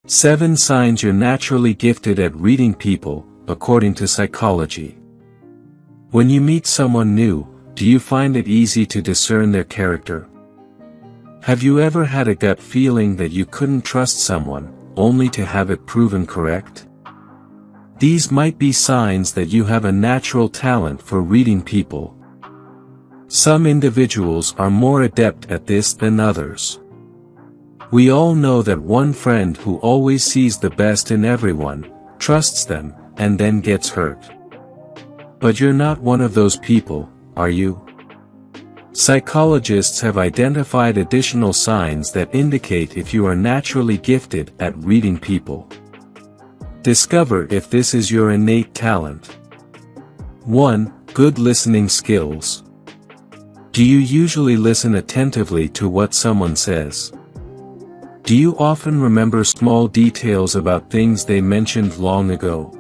7 signs you're naturally gifted at reading people, according to psychology. When you meet someone new, do you find it easy to discern their character? Have you ever had a gut feeling that you couldn't trust someone, only to have it proven correct? These might be signs that you have a natural talent for reading people. Some individuals are more adept at this than others. We all know that one friend who always sees the best in everyone, trusts them, and then gets hurt. But you're not one of those people, are you? Psychologists have identified additional signs that indicate if you are naturally gifted at reading people. Discover if this is your innate talent. 1. Good listening skills. Do you usually listen attentively to what someone says? Do you often remember small details about things they mentioned long ago?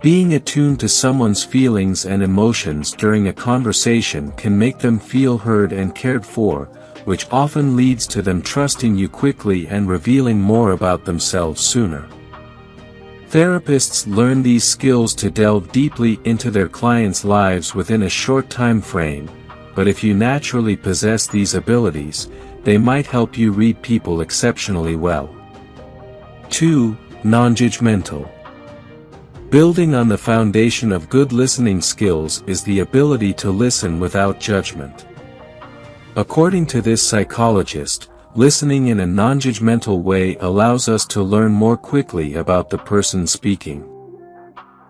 Being attuned to someone's feelings and emotions during a conversation can make them feel heard and cared for, which often leads to them trusting you quickly and revealing more about themselves sooner. Therapists learn these skills to delve deeply into their clients' lives within a short time frame, but if you naturally possess these abilities, they might help you read people exceptionally well. 2. Non-Judgmental. Building on the foundation of good listening skills is the ability to listen without judgment. According to this psychologist, listening in a non-judgmental way allows us to learn more quickly about the person speaking.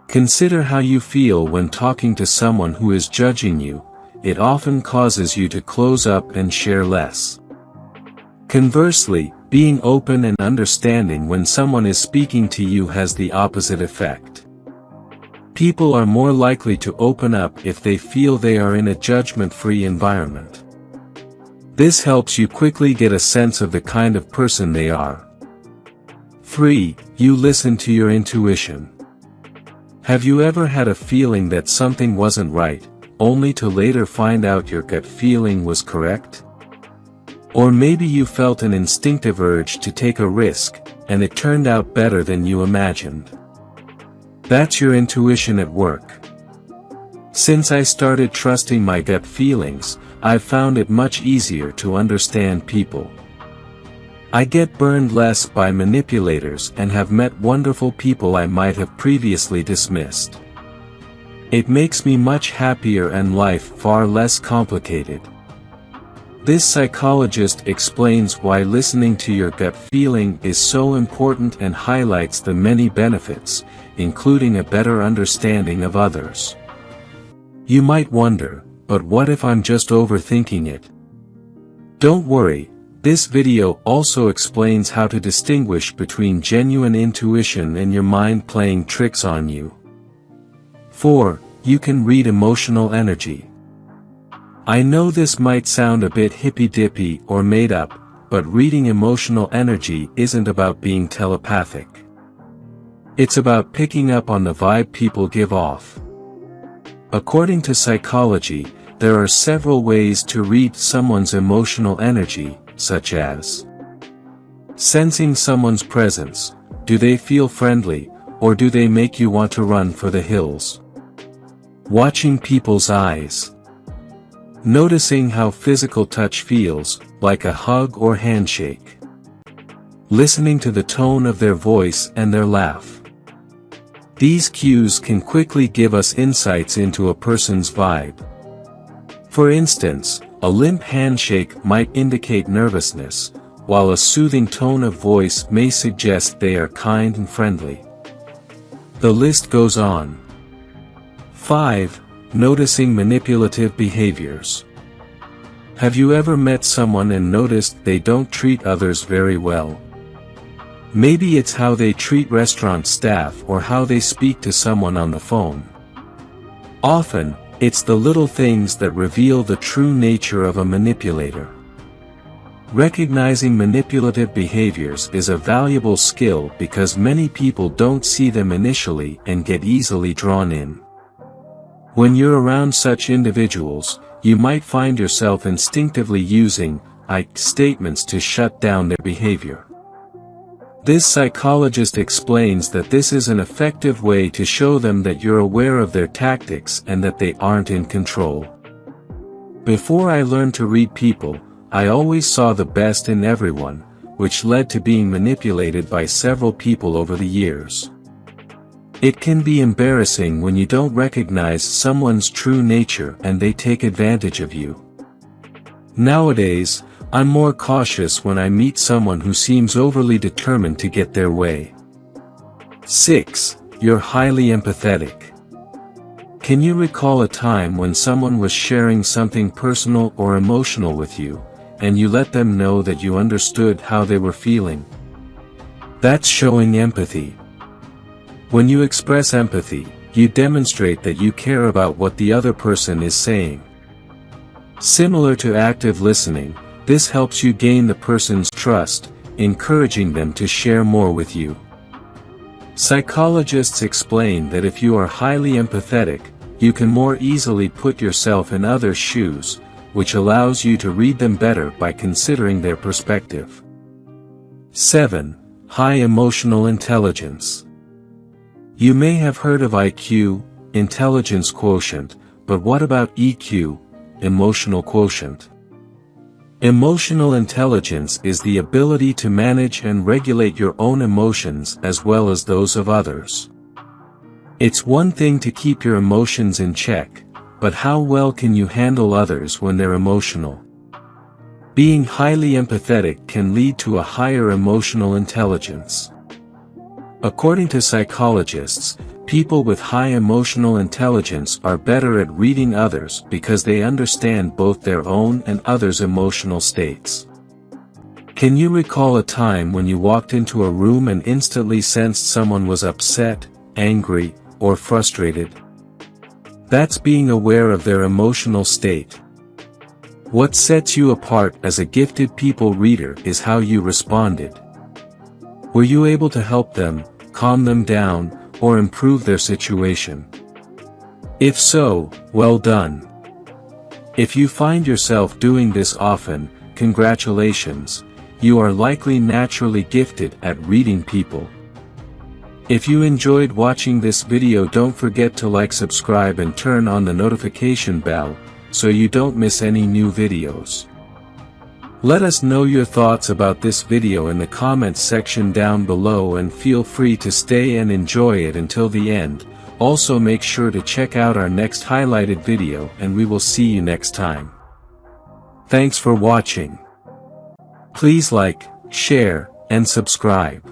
Consider how you feel when talking to someone who is judging you. It often causes you to close up and share less. Conversely, being open and understanding when someone is speaking to you has the opposite effect. People are more likely to open up if they feel they are in a judgment-free environment. This helps you quickly get a sense of the kind of person they are. 3. You listen to your intuition. Have you ever had a feeling that something wasn't right, only to later find out your gut feeling was correct? Or maybe you felt an instinctive urge to take a risk, and it turned out better than you imagined. That's your intuition at work. Since I started trusting my gut feelings, I've found it much easier to understand people. I get burned less by manipulators and have met wonderful people I might have previously dismissed. It makes me much happier and life far less complicated. This psychologist explains why listening to your gut feeling is so important and highlights the many benefits, including a better understanding of others. You might wonder, but what if I'm just overthinking it? Don't worry, this video also explains how to distinguish between genuine intuition and your mind playing tricks on you. 4. You can read emotional energy. I know this might sound a bit hippy-dippy or made up, but reading emotional energy isn't about being telepathic. It's about picking up on the vibe people give off. According to psychology, there are several ways to read someone's emotional energy, such as sensing someone's presence. Do they feel friendly, or do they make you want to run for the hills? Watching people's eyes. Noticing how physical touch feels, like a hug or handshake. Listening to the tone of their voice and their laugh. These cues can quickly give us insights into a person's vibe. For instance, a limp handshake might indicate nervousness, while a soothing tone of voice may suggest they are kind and friendly. The list goes on. 5. Noticing manipulative behaviors. Have you ever met someone and noticed they don't treat others very well? Maybe it's how they treat restaurant staff or how they speak to someone on the phone. Often, it's the little things that reveal the true nature of a manipulator. Recognizing manipulative behaviors is a valuable skill because many people don't see them initially and get easily drawn in. When you're around such individuals, you might find yourself instinctively using I statements to shut down their behavior. This psychologist explains that this is an effective way to show them that you're aware of their tactics and that they aren't in control. Before I learned to read people, I always saw the best in everyone, which led to being manipulated by several people over the years. It can be embarrassing when you don't recognize someone's true nature and they take advantage of you. Nowadays, I'm more cautious when I meet someone who seems overly determined to get their way. 6. You're highly empathetic. Can you recall a time when someone was sharing something personal or emotional with you, and you let them know that you understood how they were feeling? That's showing empathy. When you express empathy, you demonstrate that you care about what the other person is saying. Similar to active listening, this helps you gain the person's trust, encouraging them to share more with you. Psychologists explain that if you are highly empathetic, you can more easily put yourself in others' shoes, which allows you to read them better by considering their perspective. 7. High emotional intelligence. You may have heard of IQ, intelligence quotient, but what about EQ, emotional quotient? Emotional intelligence is the ability to manage and regulate your own emotions as well as those of others. It's one thing to keep your emotions in check, but how well can you handle others when they're emotional? Being highly empathetic can lead to a higher emotional intelligence. According to psychologists, people with high emotional intelligence are better at reading others because they understand both their own and others' emotional states. Can you recall a time when you walked into a room and instantly sensed someone was upset, angry, or frustrated? That's being aware of their emotional state. What sets you apart as a gifted people reader is how you responded. Were you able to help them, calm them down, or improve their situation? If so, well done. If you find yourself doing this often, congratulations, you are likely naturally gifted at reading people. If you enjoyed watching this video, don't forget to like, subscribe and turn on the notification bell, so you don't miss any new videos. Let us know your thoughts about this video in the comments section down below, and feel free to stay and enjoy it until the end. Also make sure to check out our next highlighted video, and we will see you next time. Thanks for watching. Please like, share, and subscribe.